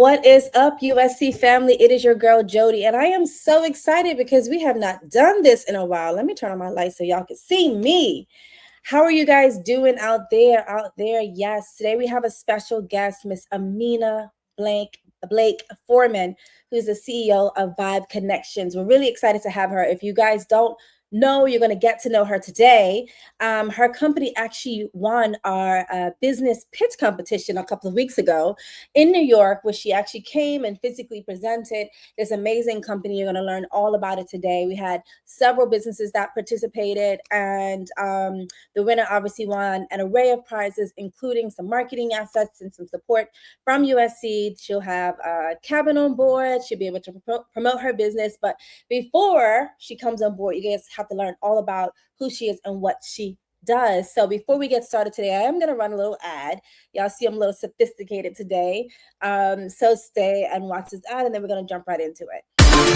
What is up, USC family? It is your girl Jody, and I am so excited because we have not done this in a while. Let me turn on my light so y'all can see me. How are you guys doing out there? Yes, today we have a special guest, Miss Amina Blake-Foreman, who's the CEO of Vibe Connections. We're really excited to have her. If you guys don't know, you're going to get to know her today. Her company actually won our business pitch competition a couple of weeks ago in New York, where she actually came and physically presented this amazing company. You're going to learn all about it today. We had several businesses that participated, and the winner obviously won an array of prizes, including some marketing assets and some support from USC. She'll have a cabin on board. She'll be able to promote her business. But before she comes on board, you guys have to learn all about who she is and what she does. So before we get started today, I am going to run a little ad. Y'all see I'm a little sophisticated today. So stay and watch this ad, and then we're going to jump right into it.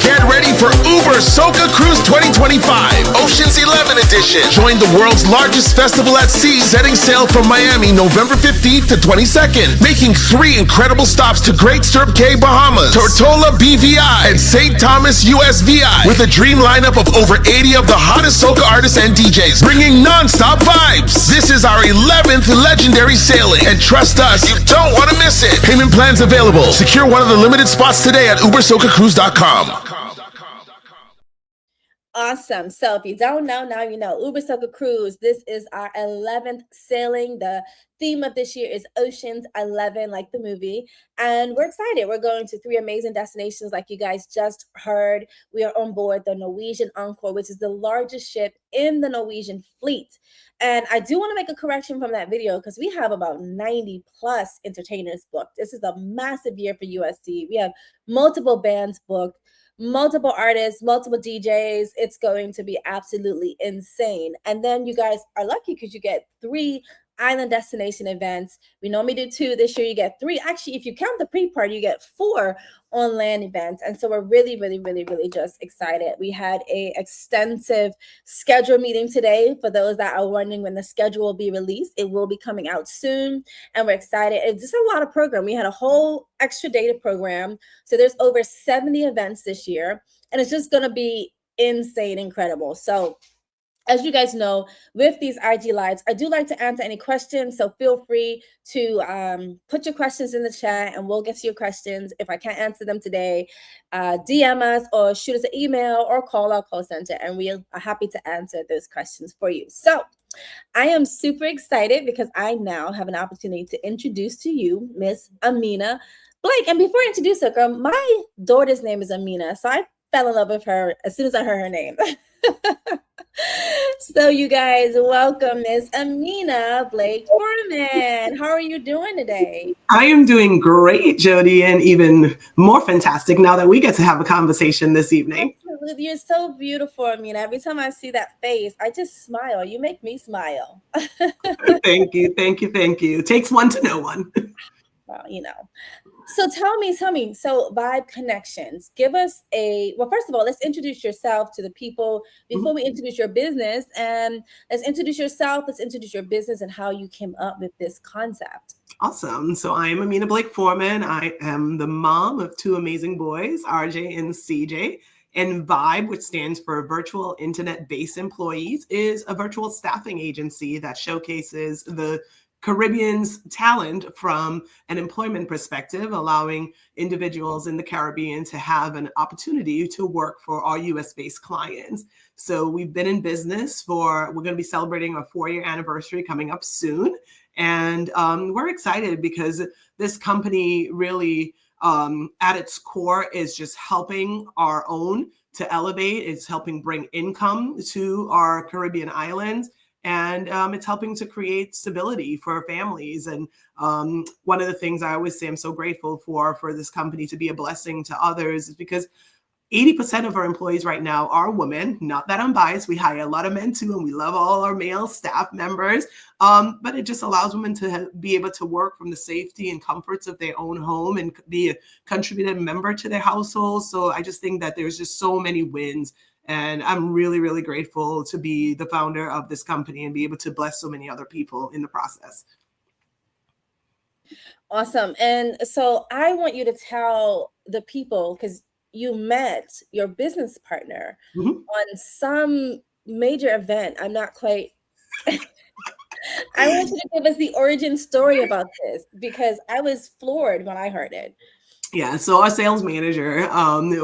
Get ready for Ubersoca Cruise 2025, Ocean's 11 edition. Join the world's largest festival at sea, setting sail from Miami November 15th to 22nd, making 3 incredible stops to Great Stirrup Cay, Bahamas, Tortola BVI, and St. Thomas USVI, with a dream lineup of over 80 of the hottest soca artists and DJs, bringing non-stop vibes. This is our 11th legendary sailing, and trust us, you don't want to miss it. Payment plans available. Secure one of the limited spots today at ubersocacruise.com. Awesome. So if you don't know, now you know. Ubersoca Cruise, this is our 11th sailing. The theme of this year is Ocean's 11, like the movie. And we're excited. We're going to 3 amazing destinations, like you guys just heard. We are on board the Norwegian Encore, which is the largest ship in the Norwegian fleet. And I do want to make a correction from that video, because we have about 90 plus entertainers booked. This is a massive year for USC. We have multiple bands booked, multiple artists, multiple DJs. It's going to be absolutely insane. And then you guys are lucky because you get 3 island destination events. We normally do 2. This year you get 3. Actually, if you count the pre-party, you get 4 on land events. And so we're really just excited. We had a extensive schedule meeting today. For those that are wondering when the schedule will be released, it will be coming out soon, and we're excited. It's just a lot of program. We had a whole extra data program. So there's over 70 events this year, and it's just going to be insane, incredible. So as you guys know, with these IG Lives, I do like to answer any questions. So feel free to put your questions in the chat, and we'll get to your questions. If I can't answer them today, DM us or shoot us an email or call our call center, and we are happy to answer those questions for you. So I am super excited because I now have an opportunity to introduce to you Miss Amina Blake. And before I introduce her, girl, my daughter's name is Amina. So I fell in love with her as soon as I heard her name. So you guys, welcome Miss Amina Blake-Foreman. How are you doing today? I am doing great, Jody, and even more fantastic now that we get to have a conversation this evening. Absolutely. You're so beautiful, Amina. Every time I see that face, I just smile. You make me smile. Thank you. It takes one to know one. Well, you know. So tell me, so Vibe Connections, give us first of all, let's introduce yourself to the people before we introduce your business, and let's introduce yourself, let's introduce your business and how you came up with this concept. Awesome. So I'm Amina Blake-Foreman. I am the mom of 2 amazing boys, RJ and CJ. And Vibe, which stands for Virtual Internet-Based Employees, is a virtual staffing agency that showcases the Caribbean's talent from an employment perspective, allowing individuals in the Caribbean to have an opportunity to work for our US-based clients. So we've been in business we're going to be celebrating our 4-year anniversary coming up soon. And we're excited because this company really, at its core, is just helping our own to elevate. It's helping bring income to our Caribbean islands. And it's helping to create stability for families. And one of the things I always say I'm so grateful for this company to be a blessing to others is because 80% of our employees right now are women. Not that I'm biased. We hire a lot of men too, and we love all our male staff members. But it just allows women to be able to work from the safety and comforts of their own home and be a contributing member to their household. So I just think that there's just so many wins. And I'm really grateful to be the founder of this company and be able to bless so many other people in the process. Awesome. And so I want you to tell the people, because you met your business partner Mhm. on some major event. I'm not quite, I want you to give us the origin story about this because I was floored when I heard it. Yeah, so our sales manager,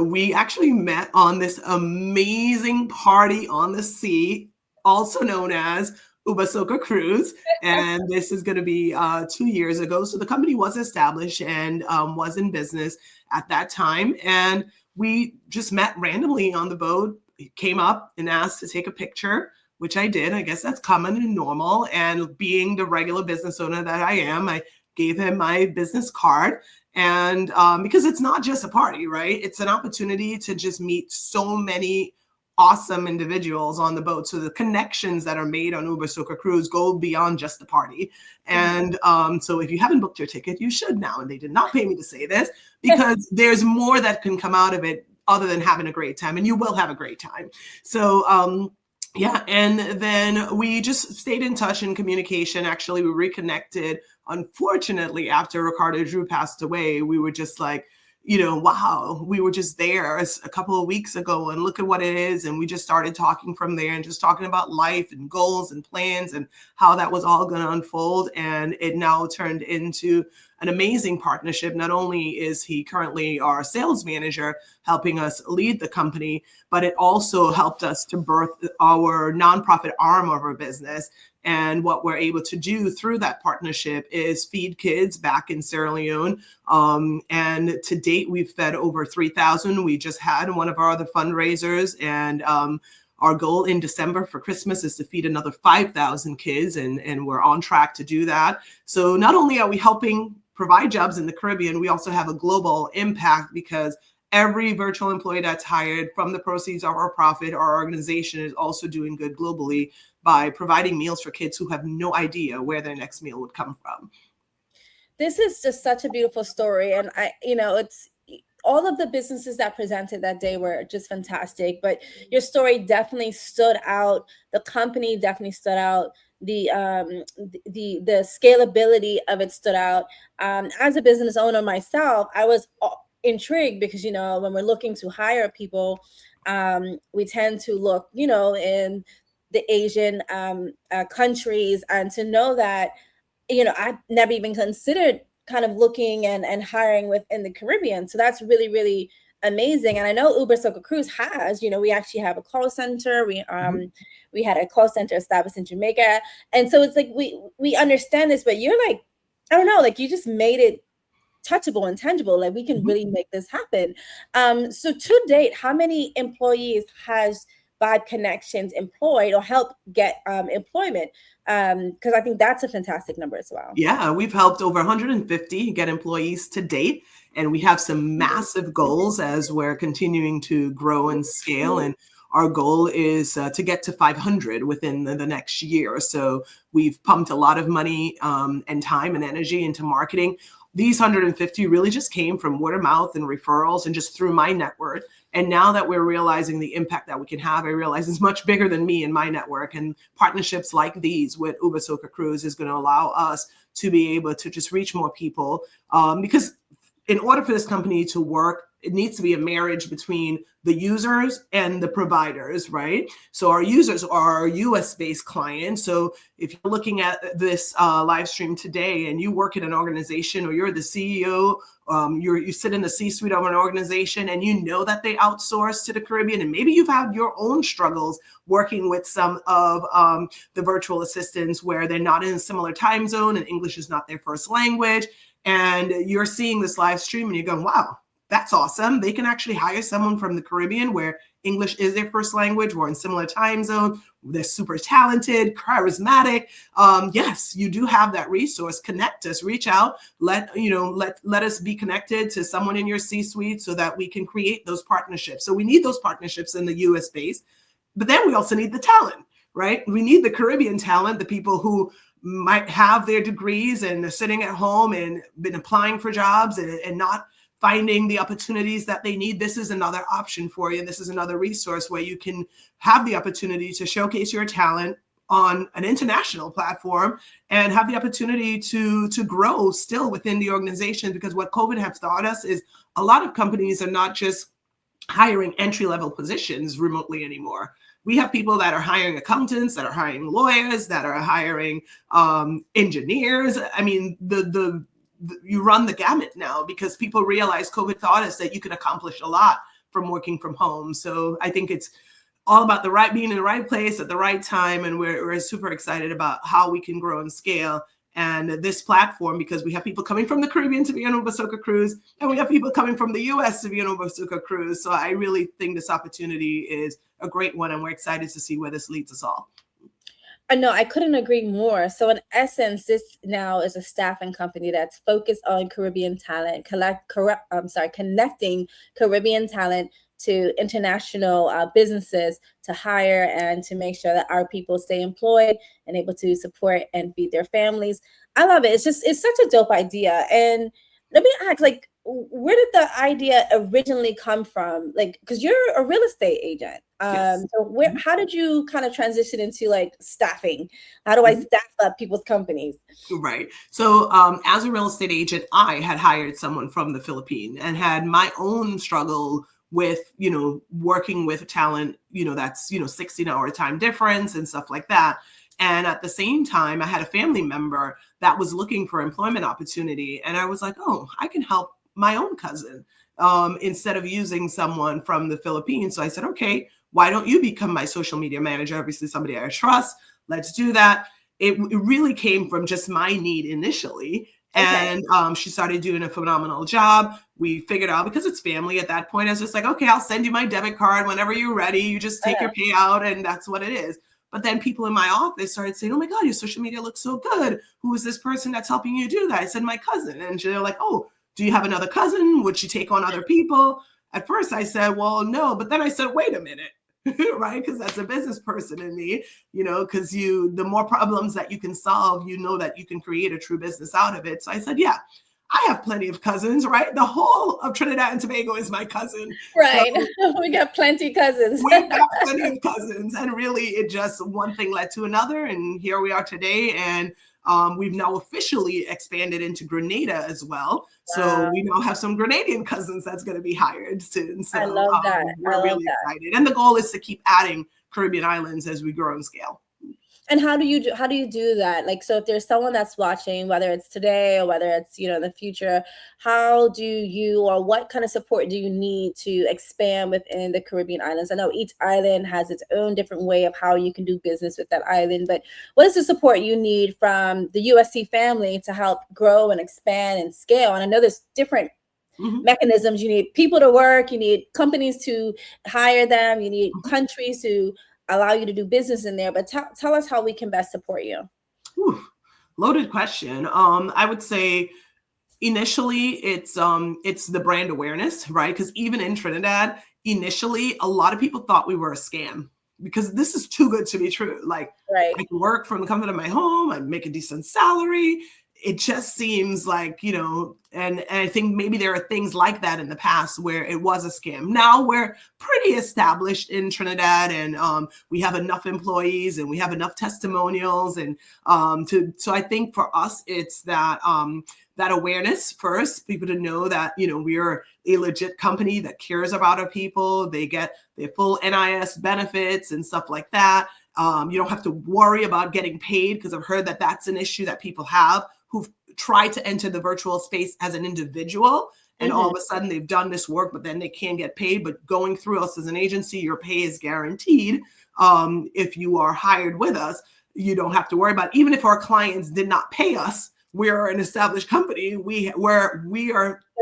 we actually met on this amazing party on the sea, also known as Ubersoca Cruise. And this is going to be 2 years ago. So the company was established and was in business at that time. And we just met randomly on the boat. He came up and asked to take a picture, which I did. I guess that's common and normal. And being the regular business owner that I am, I gave him my business card. And because it's not just a party, right? It's an opportunity to just meet so many awesome individuals on the boat. So the connections that are made on Ubersoca Cruise go beyond just the party. And so if you haven't booked your ticket, you should now. And they did not pay me to say this because there's more that can come out of it other than having a great time. And you will have a great time. So yeah, and then we just stayed in touch in communication. Actually, we reconnected. Unfortunately, after Ricardo Drew passed away, we were just like, wow, we were just there a couple of weeks ago and look at what it is. And we just started talking from there and just talking about life and goals and plans and how that was all going to unfold. And it now turned into an amazing partnership. Not only is he currently our sales manager helping us lead the company, but it also helped us to birth our nonprofit arm of our business. And what we're able to do through that partnership is feed kids back in Sierra Leone. And to date, we've fed over 3,000. We just had one of our other fundraisers, and our goal in December for Christmas is to feed another 5,000 kids, and we're on track to do that. So not only are we helping provide jobs in the Caribbean, we also have a global impact because every virtual employee that's hired from the proceeds of our profit, our organization is also doing good globally by providing meals for kids who have no idea where their next meal would come from. This is just such a beautiful story. And it's all of the businesses that presented that day were just fantastic, but your story definitely stood out. The company definitely stood out. The scalability of it stood out. As a business owner myself, I was intrigued because when we're looking to hire people, we tend to look in the Asian countries, and to know that I've never even considered kind of looking and hiring within the Caribbean. So that's really, really amazing. And I know Ubersoca Cruise has, we actually have a call center. We had a call center established in Jamaica. And so it's like we understand this, but you're like, I don't know, like you just made it touchable and tangible. Like we can really make this happen. So to date, how many employees has Vibe Connections employed or help get employment? Because I think that's a fantastic number as well. Yeah, we've helped over 150 get employees to date, and we have some massive goals as we're continuing to grow and scale. And our goal is to get to 500 within the next year. So we've pumped a lot of money and time and energy into marketing. These 150 really just came from word of mouth and referrals and just through my network. And now that we're realizing the impact that we can have, I realize it's much bigger than me and my network. And partnerships like these with Ubersoca Cruise is going to allow us to be able to just reach more people. Because in order for this company to work, it needs to be a marriage between the users and the providers, right? So our users are US-based clients. So if you're looking at this live stream today and you work in an organization or you're the CEO, you sit in the C-suite of an organization and you know that they outsource to the Caribbean, and maybe you've had your own struggles working with some of the virtual assistants where they're not in a similar time zone and English is not their first language. And you're seeing this live stream and you're going, wow, that's awesome. They can actually hire someone from the Caribbean where English is their first language. We're in similar time zone. They're super talented, charismatic. Yes, you do have that resource. Connect us, reach out, let us be connected to someone in your C-suite so that we can create those partnerships. So we need those partnerships in the US base, but then we also need the talent, right? We need the Caribbean talent, the people who might have their degrees and they're sitting at home and been applying for jobs and not finding the opportunities that they need. This is another option for you. This is another resource where you can have the opportunity to showcase your talent, on an international platform and have the opportunity to grow still within the organization. Because what COVID has taught us is a lot of companies are not just hiring entry-level positions remotely anymore. We have people that are hiring accountants, that are hiring lawyers, that are hiring engineers. I mean, you run the gamut now, because people realize COVID taught us that you can accomplish a lot from working from home. So I think it's all about being in the right place at the right time. And we're super excited about how we can grow and scale. And this platform, because we have people coming from the Caribbean to be on Ubersoca Cruise, and we have people coming from the US to be on Ubersoca Cruise. So I really think this opportunity is a great one, and we're excited to see where this leads us all. I know, I couldn't agree more. So in essence, this now is a staffing company that's focused on Caribbean talent, connecting Caribbean talent to international businesses to hire and to make sure that our people stay employed and able to support and feed their families. I love it. It's such a dope idea. And let me ask, like, where did the idea originally come from? Like, because you're a real estate agent. Yes. So how did you kind of transition into like staffing? How do I staff up people's companies? Right. So as a real estate agent, I had hired someone from the Philippines and had my own struggle with, working with talent, that's, 16-hour time difference and stuff like that. And at the same time, I had a family member that was looking for employment opportunity. And I was like, oh, I can help my own cousin instead of using someone from the Philippines. So I said, okay, why don't you become my social media manager? Obviously, somebody I trust. Let's do that. It really came from just my need initially. And she started doing a phenomenal job. We figured out, because it's family at that point, I was just like, okay, I'll send you my debit card whenever you're ready. You just take your payout, and that's what it is. But then people in my office started saying, oh my God, your social media looks so good. Who is this person that's helping you do that? I said, my cousin. And they're like, oh, do you have another cousin? Would she take on other people? At first I said, well, no. But then I said, wait a minute. Right? Because that's a business person in me, because the more problems that you can solve, that you can create a true business out of it. So I said, yeah, I have plenty of cousins, right? The whole of Trinidad and Tobago is my cousin. Right. So we got plenty of cousins. We've got plenty of cousins. And really, it just one thing led to another. And here we are today. And we've now officially expanded into Grenada as well. So we now have some Grenadian cousins that's going to be hired soon. So I love that. We're really excited. And the goal is to keep adding Caribbean islands as we grow and scale. And how do you do that? Like, so if there's someone that's watching, whether it's today or whether it's, in the future, how do you, or what kind of support do you need to expand within the Caribbean islands? I know each island has its own different way of how you can do business with that island, but what is the support you need from the USC family to help grow and expand and scale? And I know there's different mechanisms. You need people to work, you need companies to hire them, you need countries to allow you to do business in there, but tell us how we can best support you. Loaded question. I would say initially it's the brand awareness, right? Because even in Trinidad, initially, a lot of people thought we were a scam, because this is too good to be true. Like, I can work from the comfort of my home, I make a decent salary. It just seems like, and I think maybe there are things like that in the past where it was a scam. Now we're pretty established in Trinidad, and we have enough employees and we have enough testimonials. And so I think for us, it's that awareness first, people to know that, we're a legit company that cares about our people. They get their full NIS benefits and stuff like that. You don't have to worry about getting paid, because I've heard that that's an issue that people have who've tried to enter the virtual space as an individual. And all of a sudden they've done this work, but then they can't get paid. But going through us as an agency, your pay is guaranteed. If you are hired with us, you don't have to worry about it. Even if our clients did not pay us, we're an established company. We are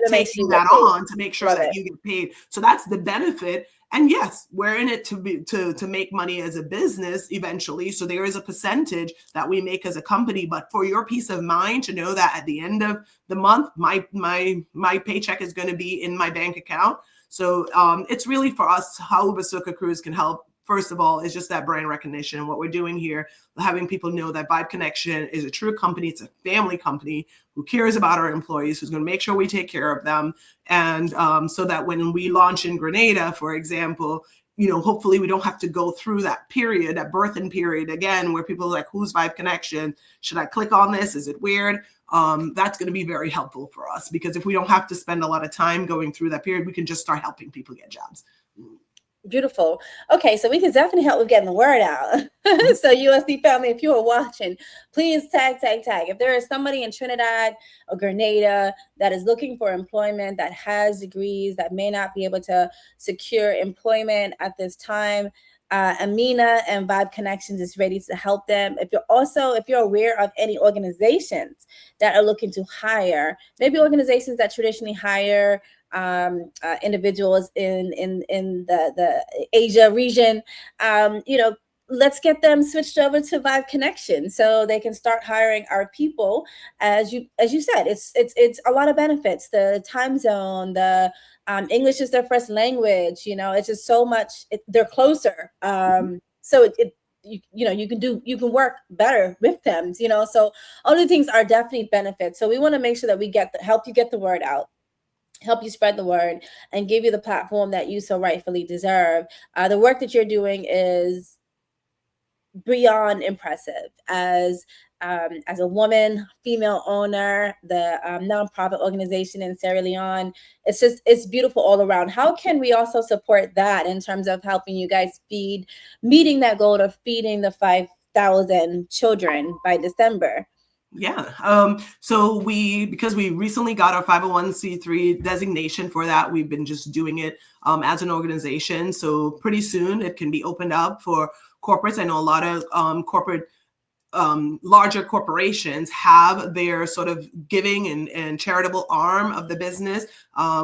taking that on to make sure that you get paid. So that's the benefit. And yes, we're in it to make money as a business eventually. So there is a percentage that we make as a company. But for your peace of mind to know that at the end of the month, my paycheck is going to be in my bank account. So it's really for us how Ubersoca Cruise can help. First of all, is just that brand recognition. And what we're doing here, having people know that Vibe Connection is a true company. It's a family company who cares about our employees, who's going to make sure we take care of them. And so that when we launch in Grenada, for example, hopefully we don't have to go through that period, that birthing period again, where people are like, who's Vibe Connection? Should I click on this? Is it weird? That's going to be very helpful for us, because if we don't have to spend a lot of time going through that period, we can just start helping people get jobs. Beautiful. Okay, so we can definitely help with getting the word out. So USC family, if you are watching, please tag. If there is somebody in Trinidad or Grenada that is looking for employment, that has degrees, that may not be able to secure employment at this time, Amina and Vibe Connections is ready to help them. If you're aware of any organizations that are looking to hire, maybe organizations that traditionally hire individuals in the Asia region, let's get them switched over to Vibe Connection so they can start hiring our people. As you said, it's a lot of benefits. The time zone, the English is their first language. It's just so much. They're closer. So you can work better with them. So all the things are definitely benefits. So we want to make sure that we help you get the word out, help you spread the word, and give you the platform that you so rightfully deserve. The work that you're doing is beyond impressive. As a woman, female owner, the nonprofit organization in Sierra Leone, it's beautiful all around. How can we also support that in terms of helping you guys meeting that goal of feeding the 5,000 children by December? Yeah. So because we recently got our 501c3 designation for that, we've been just doing it as an organization. So pretty soon it can be opened up for corporates. I know a lot of larger corporations have their sort of giving and charitable arm of the business.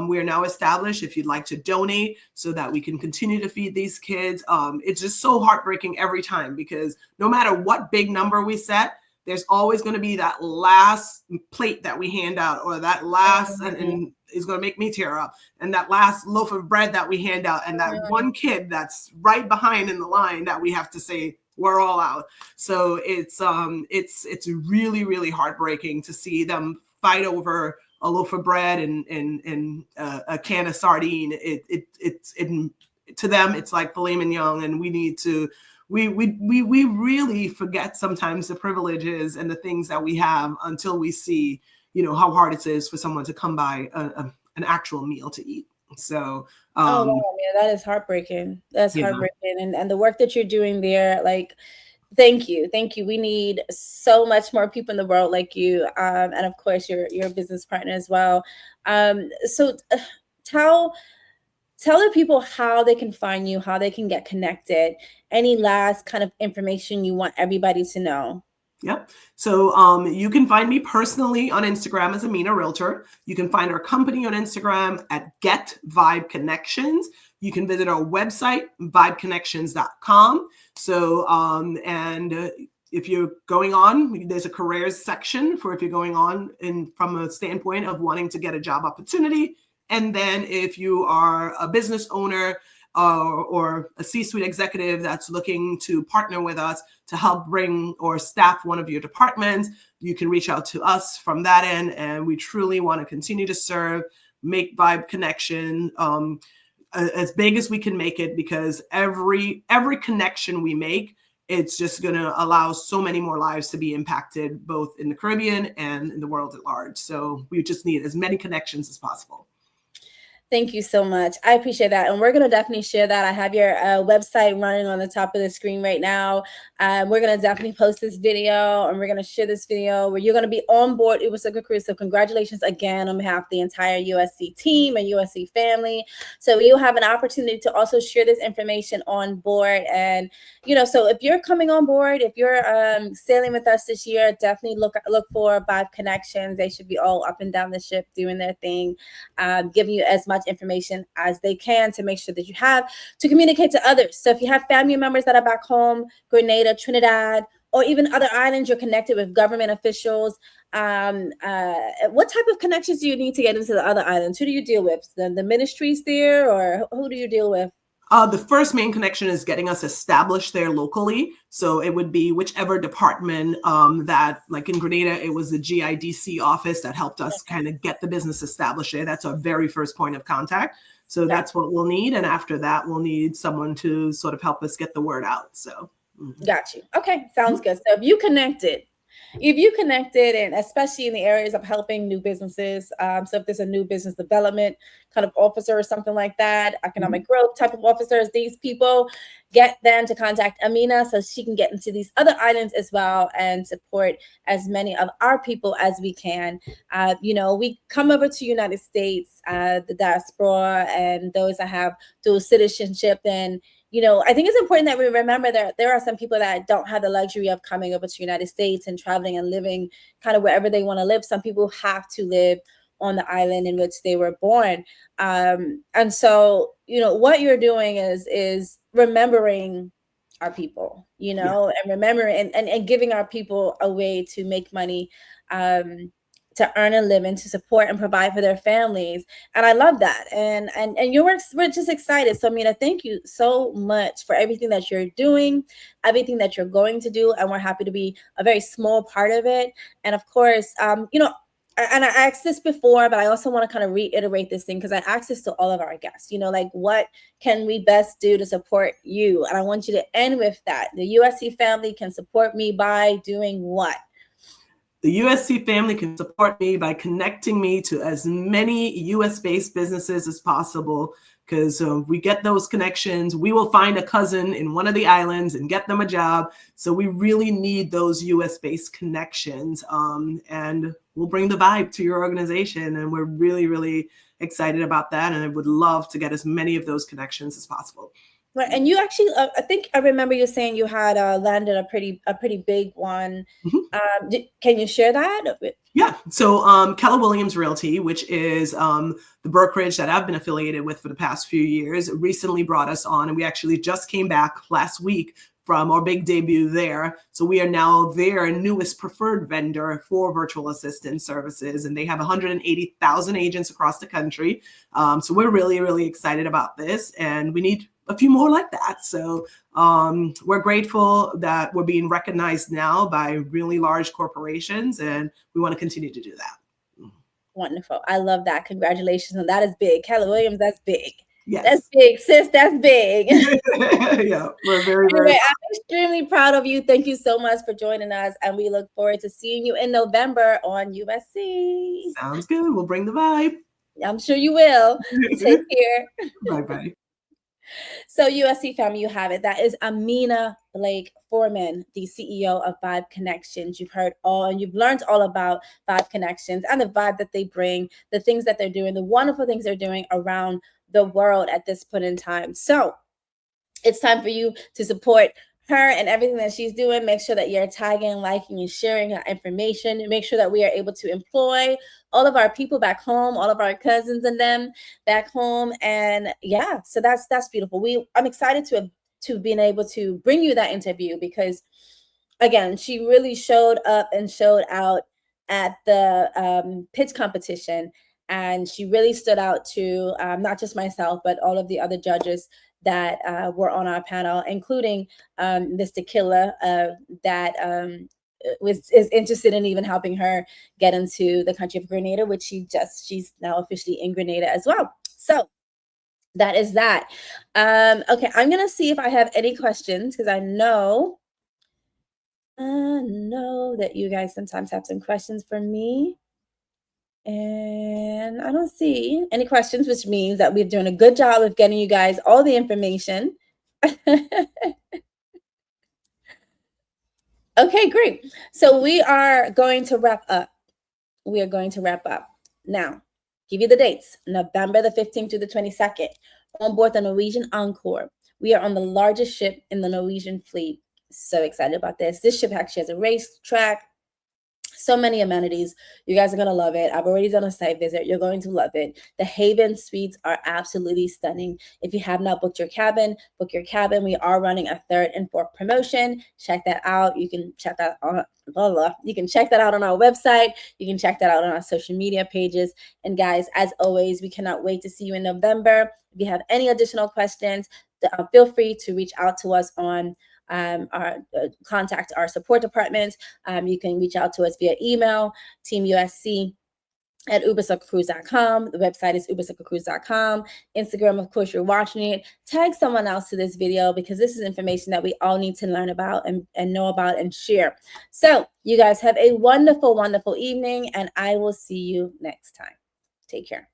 We are now established if you'd like to donate so that we can continue to feed these kids. It's just so heartbreaking every time, because no matter what big number we set, there's always going to be that last plate that we hand out, or that last, and is going to make me tear up, and that last loaf of bread that we hand out, and that one kid that's right behind in the line that we have to say, we're all out. So it's really, really heartbreaking to see them fight over a loaf of bread and a can of sardine. To them, it's like filet mignon, and we need to. We really forget sometimes the privileges and the things that we have until we see, how hard it is for someone to come by an actual meal to eat. So, oh wow, yeah, that is heartbreaking. That's heartbreaking, and the work that you're doing there, like, thank you. We need so much more people in the world like you, and of course your business partner as well. So tell the people how they can find you, how they can get connected. Any last kind of information you want everybody to know? Yep. So you can find me personally on Instagram as Amina Realtor. You can find our company on Instagram at Get Vibe Connections. You can visit our website, vibeconnections.com. So, if you're going on, there's a careers section for if you're going on from a standpoint of wanting to get a job opportunity. And then if you are a business owner or a C-suite executive that's looking to partner with us to help bring or staff one of your departments, you can reach out to us from that end. And we truly want to continue to serve, make Vibe Connection as big as we can make it, because every connection we make, it's just going to allow so many more lives to be impacted, both in the Caribbean and in the world at large. So we just need as many connections as possible. Thank you so much. I appreciate that. And we're going to definitely share that. I have your website running on the top of the screen right now. We're going to definitely post this video, and we're going to share this video where you're going to be on board Ubersoca Cruise. So congratulations again on behalf of the entire USC team and USC family. So you'll have an opportunity to also share this information on board. And, so if you're coming on board, if you're sailing with us this year, definitely look for Vibe Connections. They should be all up and down the ship doing their thing, giving you as much information as they can to make sure that you have to communicate to others. So if you have family members that are back home, Grenada, Trinidad, or even other islands, you're connected with government officials. What type of connections do you need to get into the other islands? Who do you deal with? The ministries there, or who do you deal with? The first main connection is getting us established there locally. So it would be whichever department that, like in Grenada, it was the GIDC office that helped us kind of get the business established there. That's our very first point of contact. So that's what we'll need. And after that, we'll need someone to sort of help us get the word out. So. Got you. Okay. Sounds good. So if you connected, and especially in the areas of helping new businesses, so if there's a new business development kind of officer or something like that, economic growth type of officers, these people, get them to contact Amina so she can get into these other islands as well and support as many of our people as we can. We come over to United States, the diaspora, and those that have dual citizenship, and I think it's important that we remember that there are some people that don't have the luxury of coming over to the United States and traveling and living kind of wherever they want to live. Some people have to live on the island in which they were born. And so, what you're doing is remembering our people, and remembering and giving our people a way to make money, to earn a living, to support and provide for their families. And I love that. And we're just excited. So Amina, thank you so much for everything that you're doing, everything that you're going to do. And we're happy to be a very small part of it. And of course, and I asked this before, but I also want to kind of reiterate this thing because I asked this to all of our guests, what can we best do to support you? And I want you to end with that. The USC family can support me by doing what? The USC family can support me by connecting me to as many US-based businesses as possible, because we get those connections, we will find a cousin in one of the islands and get them a job. So we really need those US-based connections, and we'll bring the vibe to your organization. And we're really, really excited about that. And I would love to get as many of those connections as possible. Right, and you actually, I think I remember you saying you had landed a pretty big one. Can you share that? Yeah. So Keller Williams Realty, which is the brokerage that I've been affiliated with for the past few years, recently brought us on, and we actually just came back last week from our big debut there. So we are now their newest preferred vendor for virtual assistant services, and they have 180,000 agents across the country. So we're really, really excited about this, and we need a few more like that. So we're grateful that we're being recognized now by really large corporations, and we want to continue to do that. Wonderful. I love that. Congratulations. And that is big. Keller Williams, that's big. Yes. That's big, sis. That's big. Yeah, we're very, very I'm extremely proud of you. Thank you so much for joining us. And we look forward to seeing you in November on USC. Sounds good. We'll bring the vibe. I'm sure you will. Take care. Bye-bye. So USC family, you have it. That is Amina Blake-Foreman, the CEO of Vibe Connections. You've heard all, and you've learned all about Vibe Connections and the vibe that they bring, the things that they're doing, the wonderful things they're doing around the world at this point in time. So it's time for you to support her and everything that she's doing. Make sure that you're tagging, liking, and sharing her information. Make sure that we are able to employ all of our people back home, all of our cousins and them back home. And yeah, so that's beautiful. I'm excited to being able to bring you that interview because, again, she really showed up and showed out at the pitch competition. And she really stood out to not just myself, but all of the other judges that were on our panel, including Mr. Killa, that is interested in even helping her get into the country of Grenada, which she's now officially in Grenada as well. So that is that. Okay, I'm gonna see if I have any questions because I know that you guys sometimes have some questions for me. And I don't see any questions, which means that we're doing a good job of getting you guys all the information. Okay, great. So we are going to wrap up. Now, give you the dates. November the 15th to the 22nd. On board the Norwegian Encore. We are on the largest ship in the Norwegian fleet. So excited about this. This ship actually has a racetrack. So many amenities. You guys are going to love it. I've already done a site visit. You're going to love it. The Haven suites are absolutely stunning. If you have not booked your cabin, book your cabin. We are running a 3rd and 4th promotion. Check that out. You can check that out. You can check that out on our website. You can check that out on our social media pages. And guys, as always, we cannot wait to see you in November. If you have any additional questions, feel free to reach out to us on contact our support department. You can reach out to us via email, Team USC at ubersocacruise.com. The website is ubersocacruise.com. Instagram, of course, you're watching it. Tag someone else to this video, because this is information that we all need to learn about and know about and share. So you guys have a wonderful, wonderful evening, and I will see you next time. Take care.